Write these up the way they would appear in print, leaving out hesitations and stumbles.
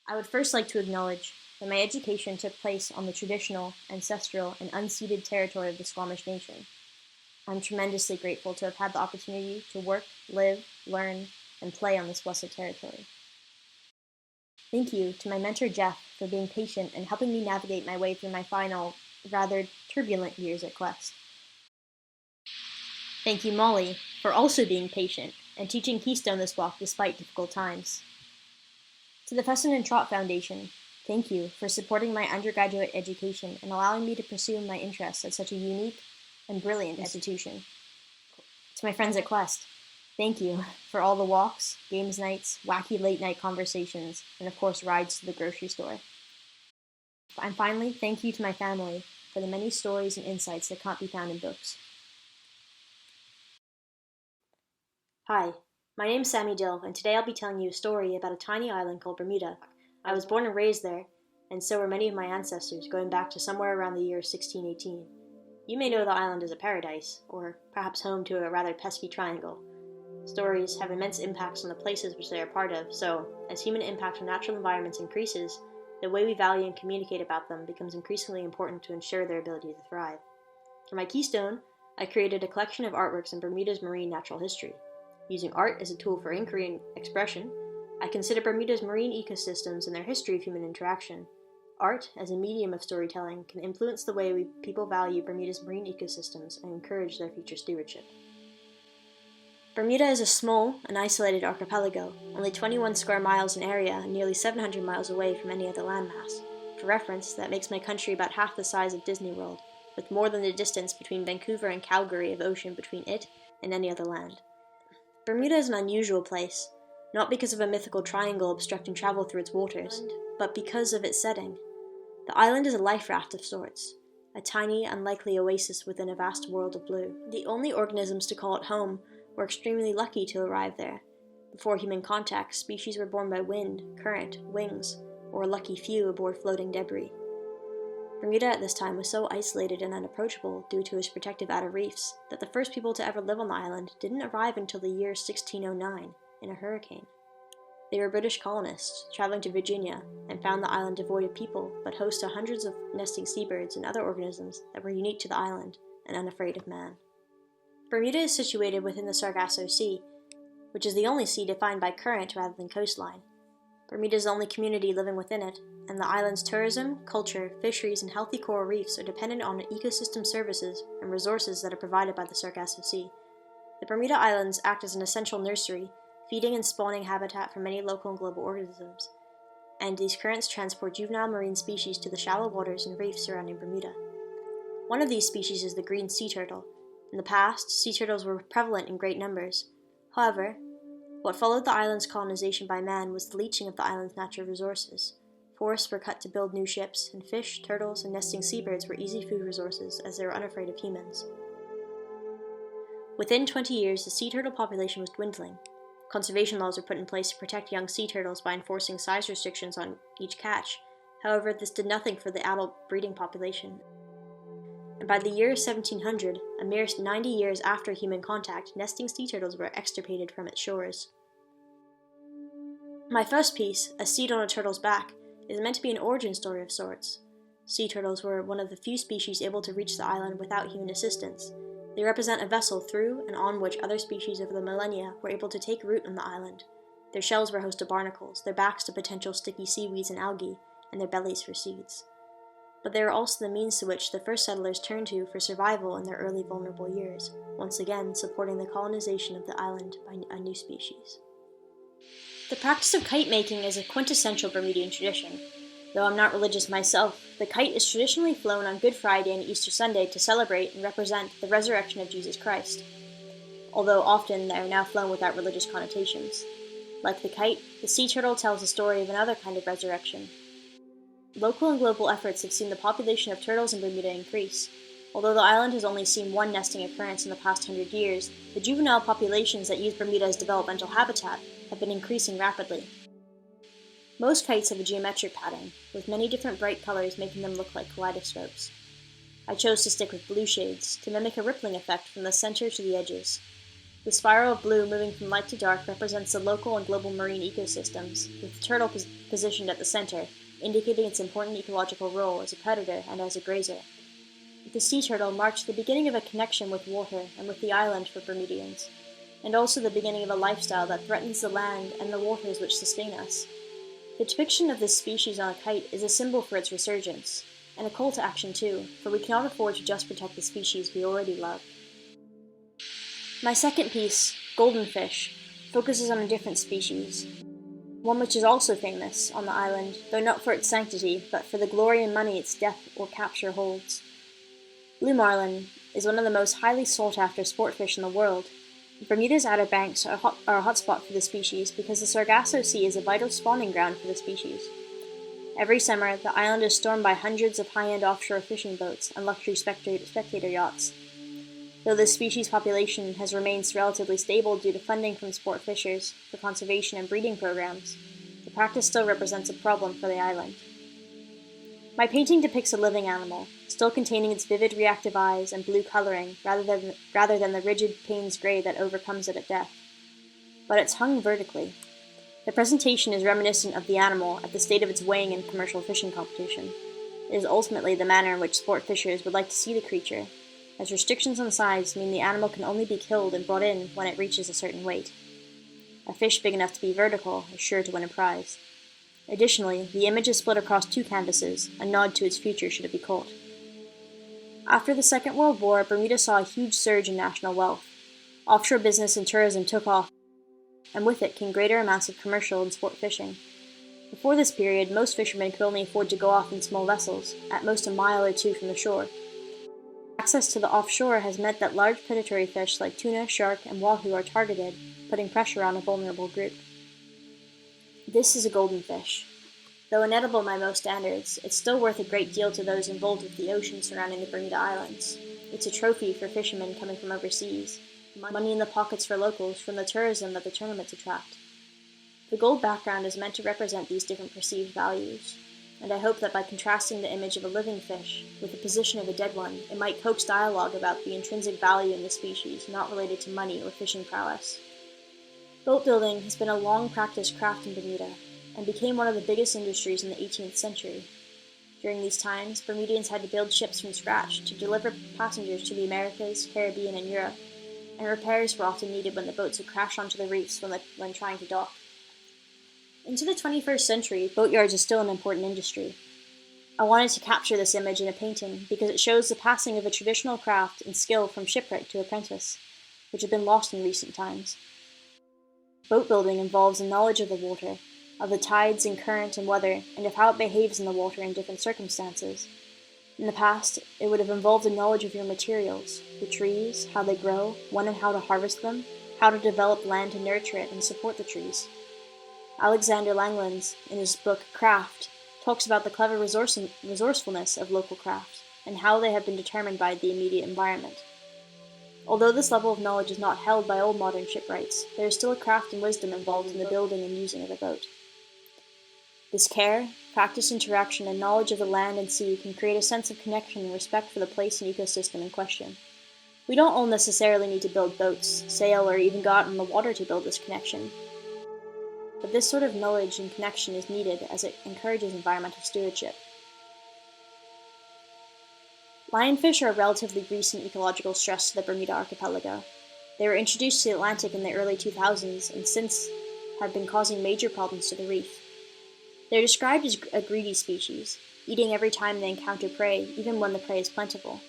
I would first like to acknowledge that my education took place on the traditional, ancestral, and unceded territory of the Squamish Nation. I'm tremendously grateful to have had the opportunity to work, live, learn, and play on this blessed territory. Thank you to my mentor Jeff for being patient and helping me navigate my way through my final, rather turbulent years at Quest. Thank you, Molly, for also being patient and teaching Keystone this walk despite difficult times. To the Fesson and Trott Foundation, thank you for supporting my undergraduate education and allowing me to pursue my interests at such a unique and brilliant institution. To my friends at Quest, thank you for all the walks, games nights, wacky late-night conversations, and of course rides to the grocery store. And finally, thank you to my family for the many stories and insights that can't be found in books. Hi, my name's Sammy Dill, and today I'll be telling you a story about a tiny island called Bermuda. I was born and raised there, and so were many of my ancestors, going back to somewhere around the year 1618. You may know the island as a paradise, or perhaps home to a rather pesky triangle. Stories have immense impacts on the places which they are part of, so as human impact on natural environments increases, the way we value and communicate about them becomes increasingly important to ensure their ability to thrive. For my Keystone, I created a collection of artworks in Bermuda's marine natural history. Using art as a tool for inquiry and expression, I consider Bermuda's marine ecosystems and their history of human interaction. Art, as a medium of storytelling, can influence the way people value Bermuda's marine ecosystems and encourage their future stewardship. Bermuda is a small and isolated archipelago, only 21 square miles in area and nearly 700 miles away from any other landmass. For reference, that makes my country about half the size of Disney World, with more than the distance between Vancouver and Calgary of ocean between it and any other land. Bermuda is an unusual place, not because of a mythical triangle obstructing travel through its waters, but because of its setting. The island is a life raft of sorts, a tiny, unlikely oasis within a vast world of blue. The only organisms to call it home were extremely lucky to arrive there. Before human contact, species were born by wind, current, wings, or a lucky few aboard floating debris. Bermuda at this time was so isolated and unapproachable due to its protective outer reefs that the first people to ever live on the island didn't arrive until the year 1609 in a hurricane. They were British colonists traveling to Virginia and found the island devoid of people but host to hundreds of nesting seabirds and other organisms that were unique to the island and unafraid of man. Bermuda is situated within the Sargasso Sea, which is the only sea defined by current rather than coastline. Bermuda is the only community living within it, and the island's tourism, culture, fisheries, and healthy coral reefs are dependent on ecosystem services and resources that are provided by the Sargasso Sea. The Bermuda Islands act as an essential nursery, feeding and spawning habitat for many local and global organisms, and these currents transport juvenile marine species to the shallow waters and reefs surrounding Bermuda. One of these species is the green sea turtle. In the past, sea turtles were prevalent in great numbers. However, what followed the island's colonization by man was the leaching of the island's natural resources. Forests were cut to build new ships, and fish, turtles, and nesting seabirds were easy food resources as they were unafraid of humans. Within 20 years, the sea turtle population was dwindling. Conservation laws were put in place to protect young sea turtles by enforcing size restrictions on each catch. However, this did nothing for the adult breeding population. And by the year 1700, a mere 90 years after human contact, nesting sea turtles were extirpated from its shores. My first piece, A Seed on a Turtle's Back, is meant to be an origin story of sorts. Sea turtles were one of the few species able to reach the island without human assistance. They represent a vessel through and on which other species over the millennia were able to take root on the island. Their shells were host to barnacles, their backs to potential sticky seaweeds and algae, and their bellies for seeds. But they were also the means to which the first settlers turned to for survival in their early vulnerable years, once again supporting the colonization of the island by a new species. The practice of kite making is a quintessential Bermudian tradition. Though I'm not religious myself, the kite is traditionally flown on Good Friday and Easter Sunday to celebrate and represent the resurrection of Jesus Christ, although often they are now flown without religious connotations. Like the kite, the sea turtle tells the story of another kind of resurrection. Local and global efforts have seen the population of turtles in Bermuda increase. Although the island has only seen one nesting occurrence in the past 100 years, the juvenile populations that use Bermuda as developmental habitat have been increasing rapidly. Most kites have a geometric pattern, with many different bright colors making them look like kaleidoscopes. I chose to stick with blue shades to mimic a rippling effect from the center to the edges. The spiral of blue moving from light to dark represents the local and global marine ecosystems, with the turtle positioned at the center, indicating its important ecological role as a predator and as a grazer. The sea turtle marked the beginning of a connection with water and with the island for Bermudians, and also the beginning of a lifestyle that threatens the land and the waters which sustain us. The depiction of this species on a kite is a symbol for its resurgence, and a call to action too, for we cannot afford to just protect the species we already love. My second piece, Golden Fish, focuses on a different species, one which is also famous on the island, though not for its sanctity, but for the glory and money its death or capture holds. Blue marlin is one of the most highly sought-after sport fish in the world. Bermuda's Outer Banks are a hotspot for the species because the Sargasso Sea is a vital spawning ground for the species. Every summer, the island is stormed by hundreds of high-end offshore fishing boats and luxury spectator yachts. Though this species population has remained relatively stable due to funding from sport fishers for conservation and breeding programs, the practice still represents a problem for the island. My painting depicts a living animal, still containing its vivid reactive eyes and blue coloring rather than the rigid Payne's gray that overcomes it at death. But it's hung vertically. The presentation is reminiscent of the animal at the state of its weighing in commercial fishing competition. It is ultimately the manner in which sport fishers would like to see the creature, as restrictions on size mean the animal can only be killed and brought in when it reaches a certain weight. A fish big enough to be vertical is sure to win a prize. Additionally, the image is split across two canvases, a nod to its future should it be caught. After the Second World War, Bermuda saw a huge surge in national wealth. Offshore business and tourism took off, and with it came greater amounts of commercial and sport fishing. Before this period, most fishermen could only afford to go off in small vessels, at most a mile or two from the shore. Access to the offshore has meant that large predatory fish like tuna, shark, and wahoo are targeted, putting pressure on a vulnerable group. This is a golden fish. Though inedible by most standards, it's still worth a great deal to those involved with the ocean surrounding the Bermuda Islands. It's a trophy for fishermen coming from overseas, money in the pockets for locals from the tourism that the tournaments attract. The gold background is meant to represent these different perceived values, and I hope that by contrasting the image of a living fish with the position of a dead one, it might coax dialogue about the intrinsic value in the species not related to money or fishing prowess. Boat building has been a long-practiced craft in Bermuda, and became one of the biggest industries in the 18th century. During these times, Bermudians had to build ships from scratch to deliver passengers to the Americas, Caribbean, and Europe, and repairs were often needed when the boats would crash onto the reefs when trying to dock. Into the 21st century, boatyards are still an important industry. I wanted to capture this image in a painting because it shows the passing of a traditional craft and skill from shipwright to apprentice, which had been lost in recent times. Boat building involves a knowledge of the water, of the tides and current and weather, and of how it behaves in the water in different circumstances. In the past, it would have involved a knowledge of your materials, the trees, how they grow, when and how to harvest them, how to develop land to nurture it and support the trees. Alexander Langlands, in his book Craft, talks about the clever resourcefulness of local crafts, and how they have been determined by the immediate environment. Although this level of knowledge is not held by all modern shipwrights, there is still a craft and wisdom involved in the building and using of a boat. This care, practice, interaction, and knowledge of the land and sea can create a sense of connection and respect for the place and ecosystem in question. We don't all necessarily need to build boats, sail, or even go out on the water to build this connection. But this sort of knowledge and connection is needed as it encourages environmental stewardship. Lionfish are a relatively recent ecological stress to the Bermuda archipelago. They were introduced to the Atlantic in the early 2000s and since have been causing major problems to the reef. They're described as a greedy species, eating every time they encounter prey, even when the prey is plentiful.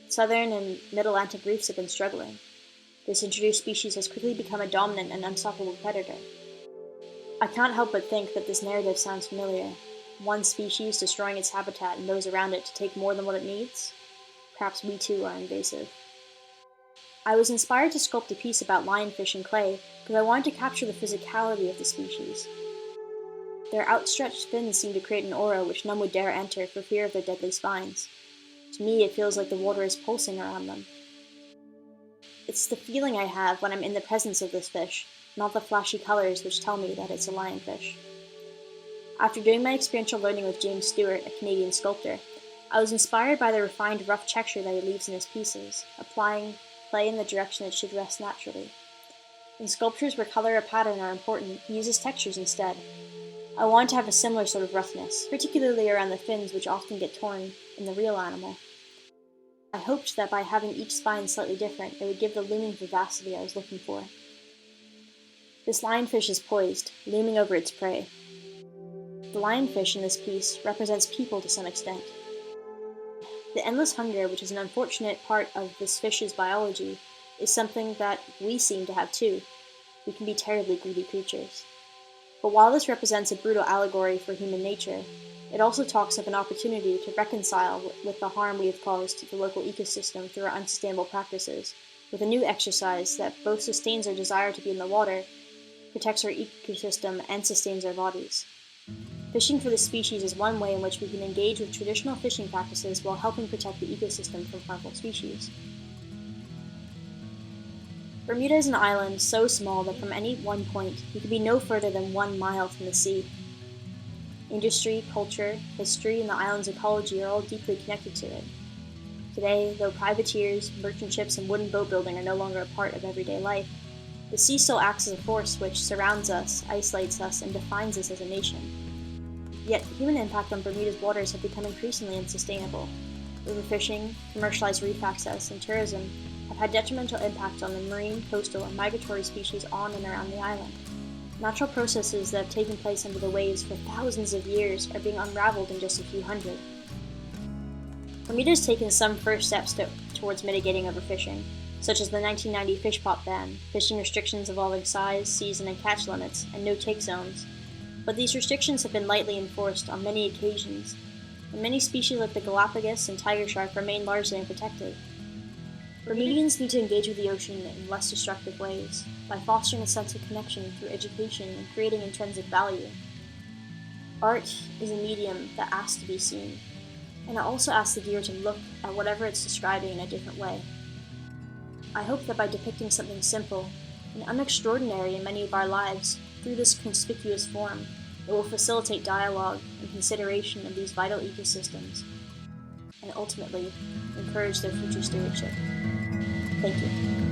Southern and mid-Atlantic reefs have been struggling. This introduced species has quickly become a dominant and unstoppable predator. I can't help but think that this narrative sounds familiar. One species destroying its habitat and those around it to take more than what it needs? Perhaps we too are invasive. I was inspired to sculpt a piece about lionfish in clay because I wanted to capture the physicality of the species. Their outstretched fins seem to create an aura which none would dare enter for fear of their deadly spines. To me, it feels like the water is pulsing around them. It's the feeling I have when I'm in the presence of this fish, not the flashy colors which tell me that it's a lionfish. After doing my experiential learning with James Stewart, a Canadian sculptor, I was inspired by the refined rough texture that he leaves in his pieces, applying play in the direction it should rest naturally. In sculptures where color or pattern are important, he uses textures instead. I wanted to have a similar sort of roughness, particularly around the fins which often get torn in the real animal. I hoped that by having each spine slightly different, it would give the looming vivacity I was looking for. This lionfish is poised, looming over its prey. The lionfish in this piece represents people to some extent. The endless hunger, which is an unfortunate part of this fish's biology, is something that we seem to have too. We can be terribly greedy creatures. But while this represents a brutal allegory for human nature, it also talks of an opportunity to reconcile with the harm we have caused to the local ecosystem through our unsustainable practices, with a new exercise that both sustains our desire to be in the water, protects our ecosystem, and sustains our bodies. Fishing for this species is one way in which we can engage with traditional fishing practices while helping protect the ecosystem from harmful species. Bermuda is an island so small that from any one point, you could be no further than 1 mile from the sea. Industry, culture, history, and the island's ecology are all deeply connected to it. Today, though privateers, merchant ships, and wooden boat building are no longer a part of everyday life, the sea still acts as a force which surrounds us, isolates us, and defines us as a nation. Yet, the human impact on Bermuda's waters have become increasingly unsustainable. Overfishing, commercialized reef access, and tourism have had detrimental impacts on the marine, coastal, and migratory species on and around the island. Natural processes that have taken place under the waves for thousands of years are being unraveled in just a few hundred. Bermuda has taken some first steps towards mitigating overfishing, such as the 1990 fish pot ban, fishing restrictions involving size, season, and catch limits, and no-take zones. But these restrictions have been lightly enforced on many occasions, and many species like the Galapagos and tiger shark remain largely unprotected. Bermudians need to engage with the ocean in less destructive ways, by fostering a sense of connection through education and creating intrinsic value. Art is a medium that asks to be seen, and it also asks the viewer to look at whatever it's describing in a different way. I hope that by depicting something simple and unextraordinary in many of our lives through this conspicuous form, it will facilitate dialogue and consideration of these vital ecosystems, and ultimately encourage their future stewardship. Thank you.